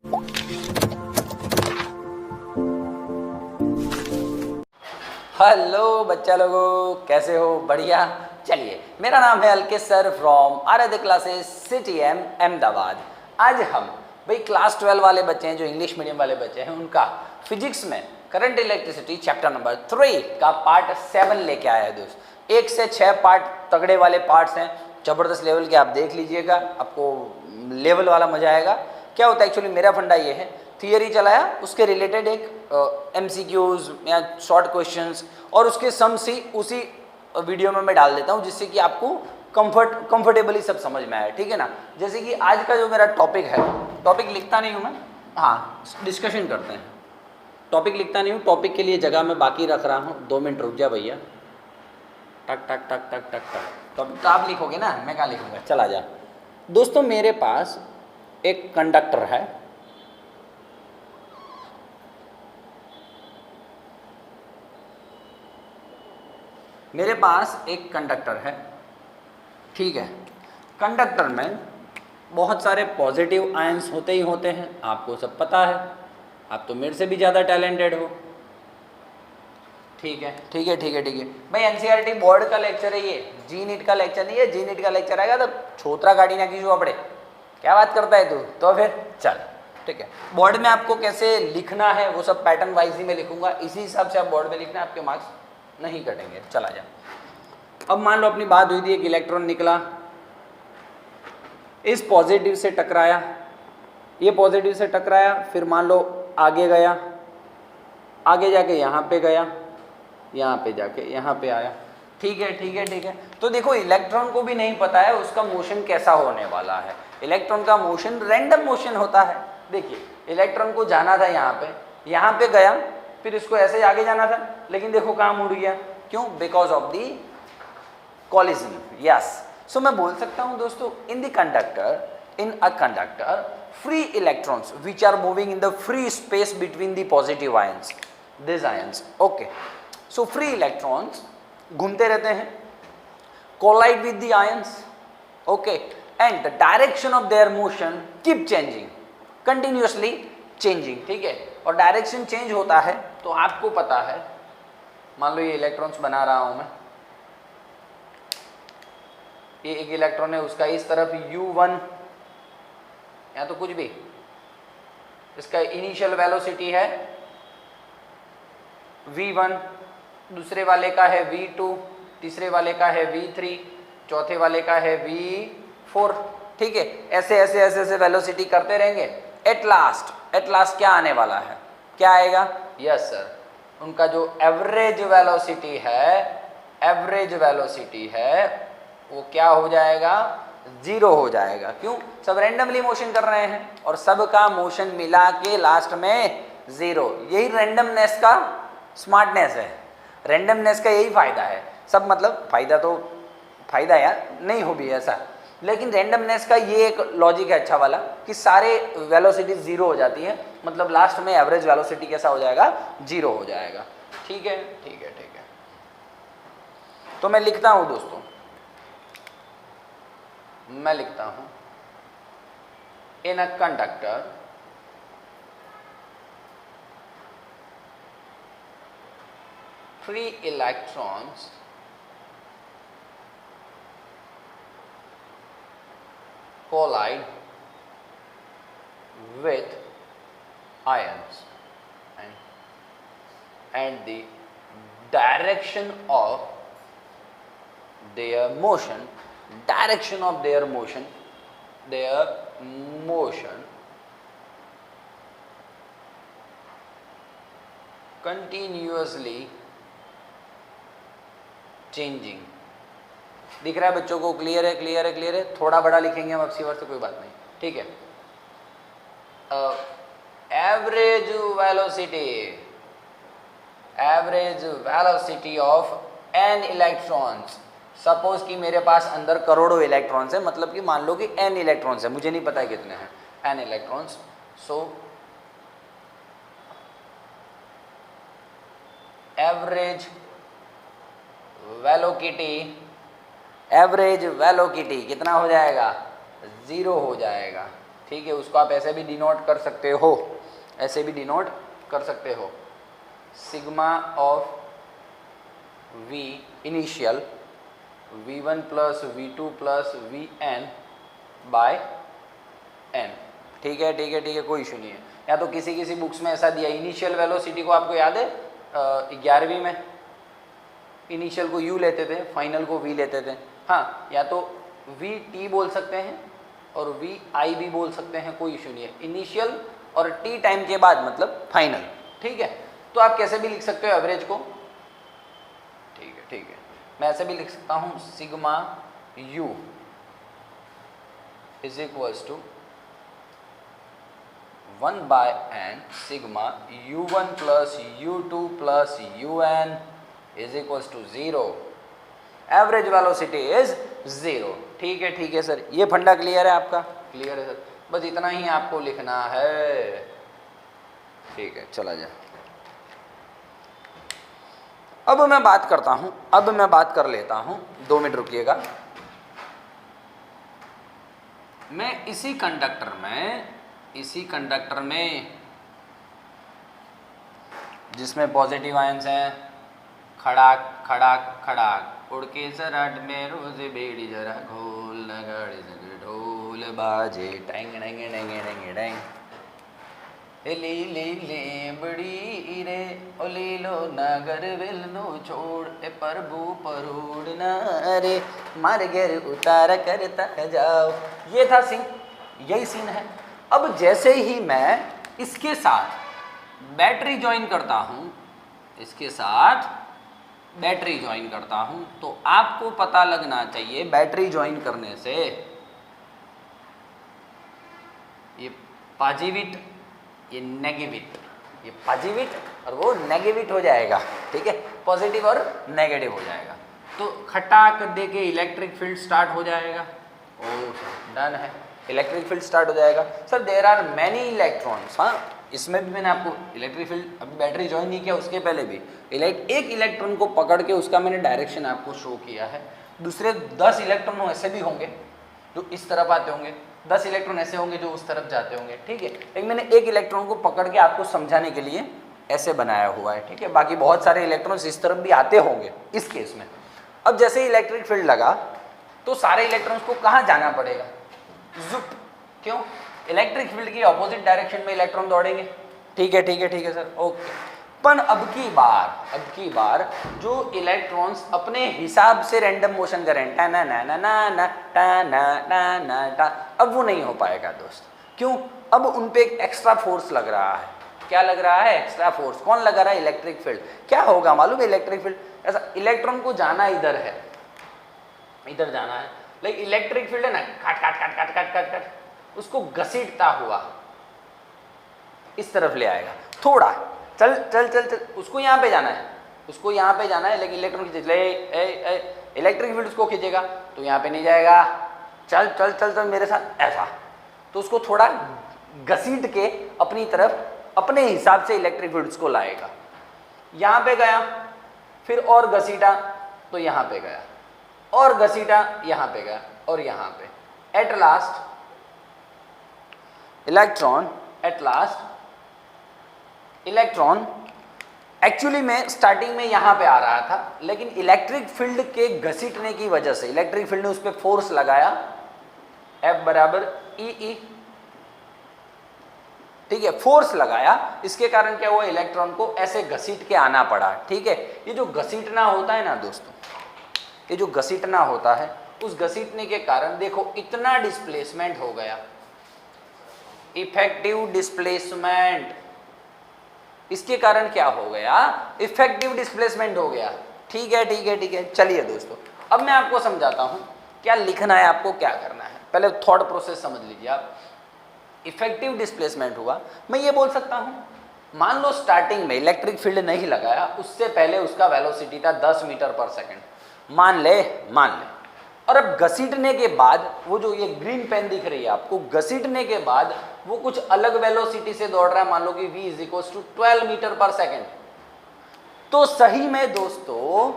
Hello बच्चा लोगों, कैसे हो? बढ़िया। चलिए, मेरा नाम है अलकेश सर फ्रॉम आराध्य क्लासेस सिटी एम अहमदाबाद। आज हम भाई क्लास 12 वाले बच्चे हैं, जो इंग्लिश मीडियम वाले बच्चे हैं, उनका फिजिक्स में करंट इलेक्ट्रिसिटी चैप्टर नंबर 3 का पार्ट 7 लेके आया है दोस्त। 1 से 6 पार्ट तगड़े वाले पार्ट्स हैं, ज़बरदस्त लेवल के। आप देख लीजिएगा, आपको लेवल वाला मजा आएगा। क्या होता है एक्चुअली, मेरा फंडा ये है, थियरी चलाया, उसके रिलेटेड एक MCQs या शॉर्ट क्वेश्चंस और उसके सम्स ही उसी वीडियो में मैं डाल देता हूँ, जिससे कि आपको कंफर्टेबली सब समझ में आए, ठीक है ना। जैसे कि आज का जो मेरा टॉपिक है, टॉपिक लिखता नहीं हूँ मैं, हाँ डिस्कशन करते हैं। टॉपिक लिखता नहीं हूँ, टॉपिक के लिए जगह मैं बाकी रख रहा हूँ। 2 मिनट रुक जा भैया। टक टक टक टक टक टक। टॉपिक तो आप लिखोगे ना, मैं क्या लिखूँगा? चला जा दोस्तों। मेरे पास एक कंडक्टर है, मेरे पास एक कंडक्टर है, ठीक है। कंडक्टर में बहुत सारे पॉजिटिव आयंस होते ही होते हैं, आपको सब पता है। आप तो मेरे से भी ज़्यादा टैलेंटेड हो, ठीक है ठीक है ठीक है ठीक है भाई। NCERT बोर्ड का लेक्चर है ये, जी नीट का लेक्चर नहीं है। जी नीट का लेक्चर आएगा तो छोतरा गाड़ी ना कीजिए अपने। क्या बात करता है तू? तो फिर चल, ठीक है। बोर्ड में आपको कैसे लिखना है वो सब पैटर्न वाइज ही मैं लिखूंगा, इसी हिसाब से आप बोर्ड में लिखना, आपके मार्क्स नहीं कटेंगे। चला जा। अब मान लो अपनी बात हुई थी, एक इलेक्ट्रॉन निकला, इस पॉजिटिव से टकराया, ये पॉजिटिव से टकराया, फिर मान लो आगे गया, आगे जाके यहाँ पे गया, यहाँ पे जाके यहाँ पे आया, ठीक है ठीक है ठीक है। तो देखो, इलेक्ट्रॉन को भी नहीं पता है उसका मोशन कैसा होने वाला है। इलेक्ट्रॉन का मोशन रैंडम मोशन होता है। देखिए, इलेक्ट्रॉन को जाना था यहाँ पे गया, फिर इसको ऐसे आगे जाना था, लेकिन देखो कहाँ मुड़ गया। क्यों? Because of the collision. Yes, so मैं बोल सकता हूं दोस्तों, in a conductor free electrons which are moving in the free space between the positive ions, this ions, okay. So free electrons घूमते रहते हैं, collide with the ions, okay, and the direction of their motion keep changing, continuously changing, ठीक है। और direction change होता है तो आपको पता है, मान लो ये इलेक्ट्रॉन्स बना रहा हूं मैं, ये एक इलेक्ट्रॉन है, उसका इस तरफ U1 या तो कुछ भी, इसका इनिशियल वेलोसिटी है V1, दूसरे वाले का है V2, तीसरे वाले का है V3, चौथे वाले का है V4, ठीक है। ऐसे ऐसे ऐसे ऐसे वेलोसिटी करते रहेंगे। एट लास्ट क्या आने वाला है? क्या आएगा? यस सर, उनका जो एवरेज वेलोसिटी है वो क्या हो जाएगा? 0 हो जाएगा। क्यों? सब रैंडमली मोशन कर रहे हैं और सबका मोशन मिला के लास्ट में 0। यही रैंडमनेस का स्मार्टनेस है, रैंडमनेस का यही फायदा है। सब मतलब फायदा यार नहीं हो भी ऐसा, लेकिन रैंडमनेस का ये एक लॉजिक है अच्छा वाला, कि सारे वेलोसिटी 0 हो जाती है, मतलब लास्ट में एवरेज वेलोसिटी कैसा हो जाएगा? 0 हो जाएगा। ठीक है ठीक है ठीक है। तो मैं लिखता हूं दोस्तों, मैं लिखता हूं, in a conductor free electrons collide with ions and the direction of their motion continuously changing। दिख रहा है बच्चों को? क्लियर है क्लियर है क्लियर है। थोड़ा बड़ा लिखेंगे हम, अब सी वर्ड से कोई बात नहीं, ठीक है। Average velocity of n electrons. Suppose कि मेरे पास अंदर करोड़ों इलेक्ट्रॉन्स है, मतलब कि मान लो कि n इलेक्ट्रॉन्स है, मुझे नहीं पता है कितने हैं, n electrons. So average velocity कितना हो जाएगा? 0 हो जाएगा। ठीक है, उसको आप ऐसे भी डिनोट कर सकते हो, ऐसे भी डिनोट कर सकते हो, sigma of V initial V1 plus V2 plus Vn by n। ठीक है ठीक है ठीक है, कोई इशू नहीं है। या तो किसी किसी बुक्स में ऐसा दिया, इनिशियल वेलोसिटी को आपको याद है 11वीं में इनिशियल को u लेते थे, फाइनल को v लेते थे। हाँ, या तो vt बोल सकते हैं और vi भी बोल सकते हैं, कोई इशू नहीं है। इनिशियल और t टाइम के बाद मतलब फाइनल, ठीक है। तो आप कैसे भी लिख सकते हो एवरेज को, ठीक है ठीक है। मैं ऐसे भी लिख सकता हूँ sigma u is equals to 1 by n sigma u1 plus u2 plus un is equals to 0। Average velocity is 0। ठीक है सर, ये फंडा क्लियर है आपका? क्लियर है सर, बस इतना ही आपको लिखना है। ठीक है, चला जाए। अब मैं बात करता हूं, अब मैं बात कर लेता हूं, 2 मिनट रुकिएगा। मैं इसी कंडक्टर में जिसमें पॉजिटिव आयंस हैं, खड़ाक खड़ाक खड़ाक उड़ के जरा में रोज बेड़ी जरा घोल नगाड़े जग ढोल बाजे Tang Tang Tang Tang Tang ले ले ले बड़ी रे ओ ले लो नगर वेल नो छोड़ ए प्रभु परोड़ ना रे मार गर उतार करता जाओ। ये था सीन, यही सीन है। अब जैसे ही मैं इसके साथ बैटरी ज्वाइन करता हूँ, इसके साथ बैटरी ज्वाइन करता हूँ, तो आपको पता लगना चाहिए बैटरी ज्वाइन करने से ये पॉजिटिव, ये नेगेटिव, ये पॉजिटिव और वो नेगेटिव हो जाएगा। ठीक है, पॉजिटिव और नेगेटिव हो जाएगा। तो खटाक दे के इलेक्ट्रिक फील्ड स्टार्ट हो जाएगा। ओ डन है, इलेक्ट्रिक फील्ड स्टार्ट हो जाएगा। Sir there are many electrons. हाँ, इसमें भी मैंने आपको इलेक्ट्रिक फील्ड, अभी बैटरी ज्वाइन नहीं किया उसके पहले भी एक इलेक्ट्रॉन को पकड़ के उसका मैंने डायरेक्शन आपको शो किया है। दूसरे 10 इलेक्ट्रॉन ऐसे भी होंगे जो इस तरफ आते होंगे, 10 इलेक्ट्रॉन ऐसे होंगे जो उस तरफ जाते होंगे। ठीक है, लेकिन मैंने एक इलेक्ट्रॉन को पकड़ के आपको समझाने के लिए ऐसे बनाया हुआ है। ठीक है, बाकी बहुत सारे इलेक्ट्रॉन्स इस तरफ भी आते होंगे इस केस में। अब जैसे ही इलेक्ट्रिक फील्ड लगा तो सारे इलेक्ट्रॉन्स को कहाँ जाना पड़ेगा? जुप। क्यों? इलेक्ट्रिक फील्ड की ऑपोजिट डायरेक्शन में इलेक्ट्रॉन दौड़ेंगे। ठीक है सर, ओके। पर अब की बार जो इलेक्ट्रॉन्स अपने हिसाब से रैंडम मोशन करें, टा ना ना ना ना ना टा ना ना ना टा, अब वो नहीं हो पाएगा दोस्त। क्यों? अब उन पे एक एक्स्ट्रा फोर्स लग रहा है। क्या लग रहा है? Extra force. कौन लगा रहा है? Electric field. क्या होगा मालूम है? इलेक्ट्रिक फील्ड ऐसा, इलेक्ट्रॉन को जाना इधर है, इधर जाना है, लेकिन इलेक्ट्रिक फील्ड है ना, काट काट काट काट काट काट काट उसको घसीटता हुआ इस तरफ ले आएगा। थोड़ा चल चल चल चल, उसको यहाँ पे जाना है, उसको यहाँ पे जाना है, लेकिन इलेक्ट्रॉन खींचे, इलेक्ट्रिक फील्ड उसको खींचेगा तो यहाँ पे नहीं जाएगा। चल चल चल चल मेरे साथ, ऐसा। तो उसको थोड़ा घसीट के अपनी तरफ अपने हिसाब से इलेक्ट्रिक फील्ड को लाएगा। यहाँ पे गया, फिर और घसीटा तो यहाँ पे गया, और घसीटा यहाँ पे गया, और यहाँ पे। एट लास्ट इलेक्ट्रॉन एक्चुअली में स्टार्टिंग में यहाँ पे आ रहा था, लेकिन इलेक्ट्रिक फील्ड के घसीटने की वजह से इलेक्ट्रिक फील्ड ने उस पर फोर्स लगाया, F बराबर E। ठीक है, फोर्स लगाया, इसके कारण क्या हुआ? इलेक्ट्रॉन को ऐसे घसीट के आना पड़ा। ठीक है, ये जो घसीटना होता है ना दोस्तों, ये जो घसीटना होता है, उस घसीटने के कारण देखो इतना डिस्प्लेसमेंट हो गया, इफेक्टिव डिस्प्लेसमेंट। इसके कारण क्या हो गया? इफेक्टिव डिस्प्लेसमेंट हो गया। ठीक है, चलिए दोस्तों, अब मैं आपको समझाता हूं क्या लिखना है, आपको क्या करना है। पहले थॉट प्रोसेस समझ लीजिए आप। इफेक्टिव डिस्प्लेसमेंट हुआ, मैं ये बोल सकता हूं, मान लो स्टार्टिंग में इलेक्ट्रिक फील्ड नहीं लगाया, उससे पहले उसका वेलोसिटी था 10 मीटर पर सेकंड, मान ले। और अब घसीटने के बाद वो जो ये ग्रीन पेन दिख रही है आपको, घसीटने के बाद वो कुछ अलग वेलोसिटी से दौड़ रहा है, मान लो कि v = 12 मीटर पर सेकंड। तो सही में दोस्तों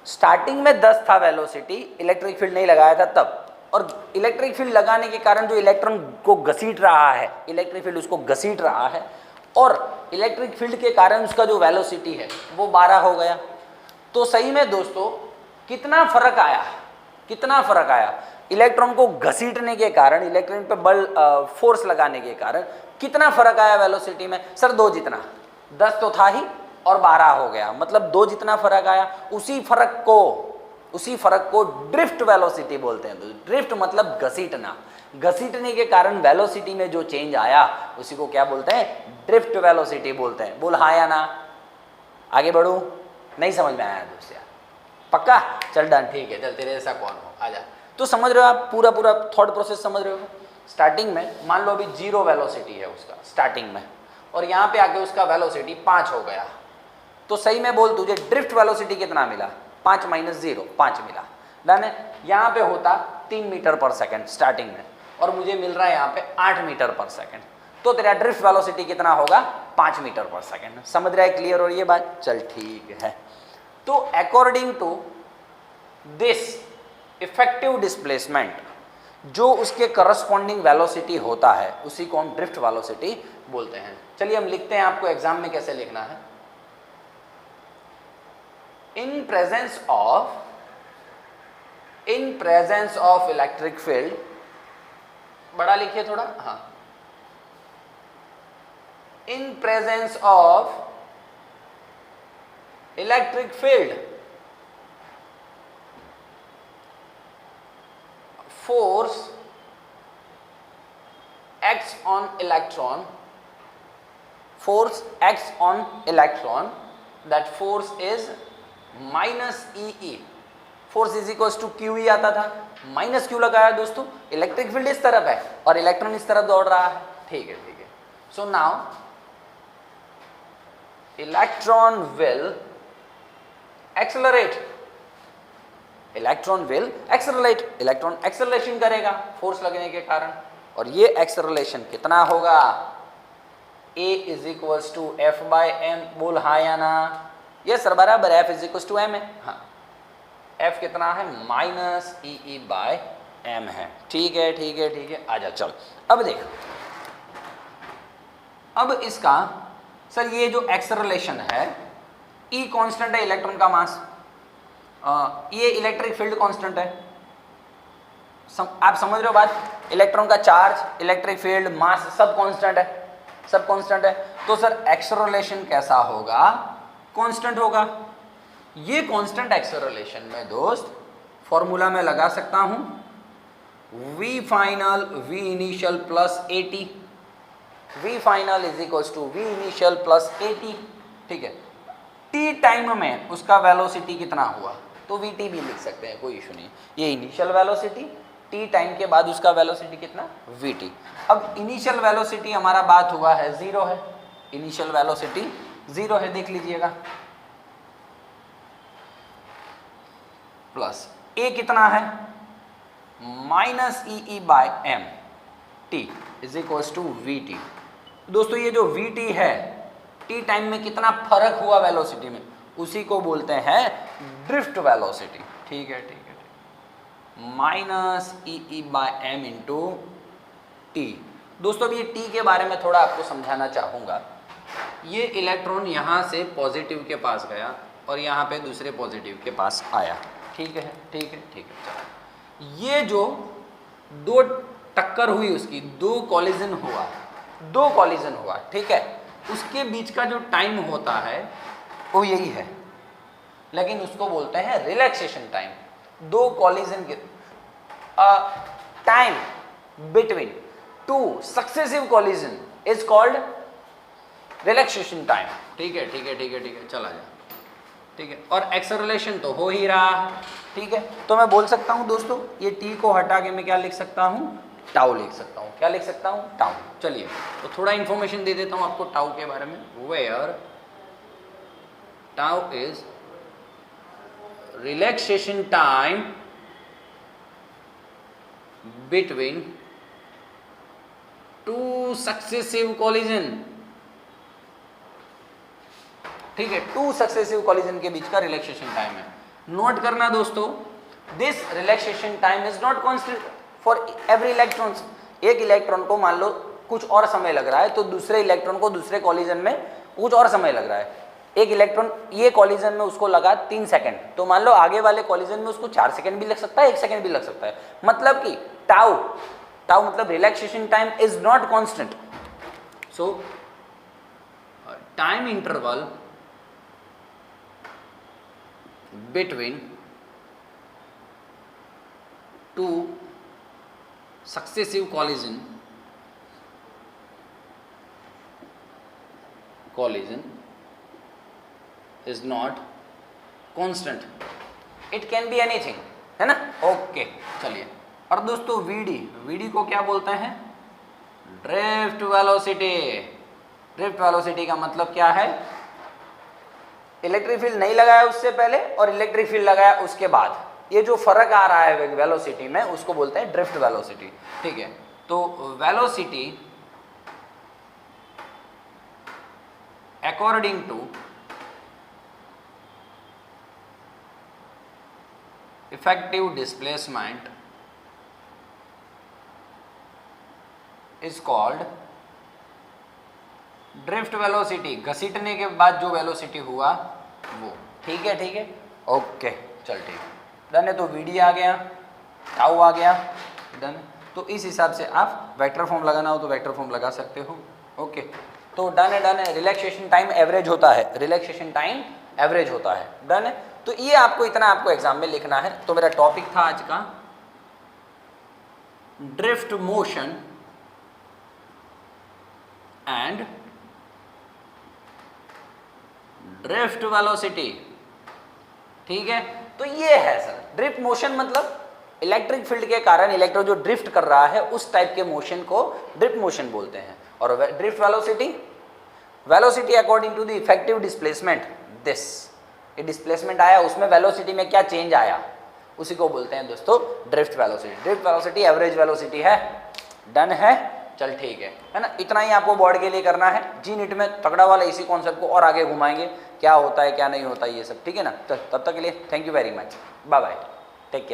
स्टार्टिंग में 10 था वेलोसिटी, इलेक्ट्रिक फील्ड नहीं लगाया था तब, और इलेक्ट्रिक फील्ड लगाने के कारण जो इलेक्ट्रॉन को घसीट रहा है, इलेक्ट्रिक फील्ड उसको घसीट रहा है, और इलेक्ट्रिक फील्ड के कारण उसका जो वेलोसिटी है वो 12 हो गया। तो सही में दोस्तों कितना फर्क आया, कितना फर्क आया, इलेक्ट्रॉन को घसीटने के कारण, इलेक्ट्रॉन पे बल फोर्स लगाने के कारण कितना फर्क आया वेलोसिटी में? सर 2 जितना, 10 तो था ही और 12 हो गया, मतलब 2 जितना फर्क आया। उसी फर्क को ड्रिफ्ट वेलोसिटी बोलते हैं। तो ड्रिफ्ट मतलब घसीटना, घसीटने के कारण वेलोसिटी में जो चेंज आया उसी को क्या बोलते हैं? ड्रिफ्ट वेलोसिटी बोलते हैं। बोल हाँ या ना? आगे बढ़ू? नहीं समझ में आया दोस्त यार? पक्का? चल डन, ठीक है, चल तेरे जैसा कौन हो, आजा। तो समझ रहे हो आप पूरा थॉट प्रोसेस समझ रहे हो? स्टार्टिंग में मान लो अभी 0 वेलोसिटी है उसका स्टार्टिंग में, और यहाँ पे आके उसका वेलोसिटी 5 हो गया। तो सही में बोल, तुझे ड्रिफ्ट वेलोसिटी कितना मिला? 5 - 0, 5 मिला। डन है। यहाँ पे होता 3 मीटर पर सेकेंड स्टार्टिंग में, और मुझे मिल रहा है यहाँ पे 8 मीटर पर सेकेंड। तो तेरा ड्रिफ्ट वेलोसिटी कितना होगा? 5 मीटर पर सेकेंड। समझ रहा है? क्लियर हो रही है बात? चल ठीक है। तो according to this effective displacement, जो उसके करस्पॉन्डिंग वेलोसिटी होता है उसी को हम ड्रिफ्ट वेलोसिटी बोलते हैं। चलिए हम लिखते हैं, आपको एग्जाम में कैसे लिखना है। In presence of electric field, बड़ा लिखिए थोड़ा, हाँ। In presence of electric field, force acts on electron, force acts on electron, that force is minus EE, force is equals to QE आता था, माइनस क्यू लगाया दोस्तों, इलेक्ट्रिक फील्ड इस तरफ है और इलेक्ट्रॉन इस तरफ दौड़ रहा है। ठीक है, ठीक है। So now electron will accelerate, electron will accelerate, electron acceleration करेगा फोर्स लगने के कारण, और ये एक्सेलरेशन कितना होगा? A is equals to F by M. बोल हाँ या ना? ये सर बराबर, F is equals to M है। हाँ, F कितना है? माइनस ई बाय एम है। ठीक है, ठीक है, ठीक है, आजा चल। अब देख, अब इसका सर ये जो एक्सेलरेशन है, E कांस्टेंट है, इलेक्ट्रॉन का मास, ये इलेक्ट्रिक फील्ड कांस्टेंट है। आप समझ रहे हो बात? इलेक्ट्रॉन का चार्ज, इलेक्ट्रिक फील्ड, मास सब कांस्टेंट है, सब कांस्टेंट है। तो सर एक्सेलरेशन कैसा होगा? कांस्टेंट होगा। ये कांस्टेंट एक्सेलरेशन में दोस्त फॉर्मूला में लगा सकता हूं, v final v initial plus AT, v final is equals to v initial plus AT। ठीक है, t टाइम में उसका वेलोसिटी कितना हुआ तो vt भी लिख सकते हैं, कोई इशू नहीं। ये इनिशियल वेलोसिटी, t टाइम के बाद उसका वेलोसिटी कितना? vt। अब इनिशियल वेलोसिटी हमारा बात हुआ है 0 है, इनिशियल वेलोसिटी 0 है, देख लीजिएगा, प्लस a कितना है? Minus E by M, t is equals to vt। दोस्तों ये जो vt है, t टाइम में कितना फर्क हुआ वेलोसिटी में, उसी को बोलते हैं ड्रिफ्ट वेलोसिटी। ठीक है, ठीक है, ठीक। Minus E by M into T. दोस्तों अब ये टी के बारे में थोड़ा आपको समझाना चाहूँगा। ये इलेक्ट्रॉन यहाँ से पॉजिटिव के पास गया और यहाँ पे दूसरे पॉजिटिव के पास आया। ठीक है, ठीक है, ठीक है, चलो। ये जो दो टक्कर हुई उसकी, दो कॉलिजन हुआ, ठीक है, उसके बीच का जो टाइम होता है वो यही है, लेकिन उसको बोलते हैं रिलैक्सेशन टाइम। दो कॉलिजन के time between two successive collision is called relaxation time. ठीक है, ठीक है, ठीक है, ठीक है, चला जा। ठीक है, और एक्सेलरेशन तो हो ही रहा है। ठीक है, तो मैं बोल सकता हूं दोस्तों, ये टी को हटा के मैं क्या लिख सकता हूं? टाउ लिख सकता हूं। क्या लिख सकता हूं? टाउ। चलिए तो थोड़ा इंफॉर्मेशन दे देता हूं आपको टाउ के बारे में। Where tau is relaxation time between two successive collision. ठीक है, टू सक्सेसिव कॉलिजन के बीच का रिलैक्सेशन टाइम है। नोट करना दोस्तों, this relaxation time is not constant. For every electrons. एक इलेक्ट्रॉन को मान लो कुछ और समय लग रहा है तो दूसरे इलेक्ट्रॉन को दूसरे कॉलिजन में कुछ और समय लग रहा है। एक इलेक्ट्रॉन ये कॉलिजन में उसको लगा 3 सेकंड, तो मान लो आगे वाले कॉलिजन में उसको 4 सेकंड भी लग सकता है, 1 सेकंड भी लग सकता है। मतलब कि टाउ, टाउ मतलब relaxation time is not constant. So time interval between two successive collision is not constant, it can be anything, है ना। ओके चलिए, और दोस्तों वीडी को क्या बोलते हैं? Drift velocity. ड्रिफ्ट वेलोसिटी का मतलब क्या है? इलेक्ट्रिक फील्ड नहीं लगाया उससे पहले और इलेक्ट्रिक फील्ड लगाया उसके बाद, ये जो फर्क आ रहा है वेलोसिटी में उसको बोलते हैं ड्रिफ्ट वेलोसिटी। ठीक है, तो velocity according to effective displacement is called drift velocity. घसीटने के बाद जो वेलोसिटी हुआ वो। ठीक है, ठीक है, ओके चल ठीक है, डन है। तो वीडी आ गया, टाउ आ गया, डन। तो इस हिसाब से आप वेक्टर फॉर्म लगाना हो तो वेक्टर फॉर्म लगा सकते हो। ओके, तो डन है, डन है। रिलैक्सेशन टाइम एवरेज होता है, रिलैक्सेशन टाइम एवरेज होता है, डन है। तो ये आपको इतना आपको एग्जाम में लिखना है। तो मेरा टॉपिक था आज का drift motion and drift velocity. ठीक है, तो ये है सर ड्रिफ्ट मोशन, मतलब इलेक्ट्रिक फील्ड के कारण इलेक्ट्रॉन जो ड्रिफ्ट कर रहा है उस टाइप के मोशन को ड्रिफ्ट मोशन बोलते हैं। और drift velocity, velocity according to the effective displacement, this ये डिस्प्लेसमेंट आया उसमें वेलोसिटी में क्या चेंज आया उसी को बोलते हैं दोस्तों drift velocity. Drift velocity average velocity है, डन है, चल ठीक है ना। इतना ही आपको बोर्ड के लिए करना है। जी नीट में तगड़ा वाला इसी कॉन्सेप्ट को और आगे घुमाएंगे, क्या होता है क्या नहीं होता ये सब, ठीक है ना। तब तक के लिए thank you very much, bye bye.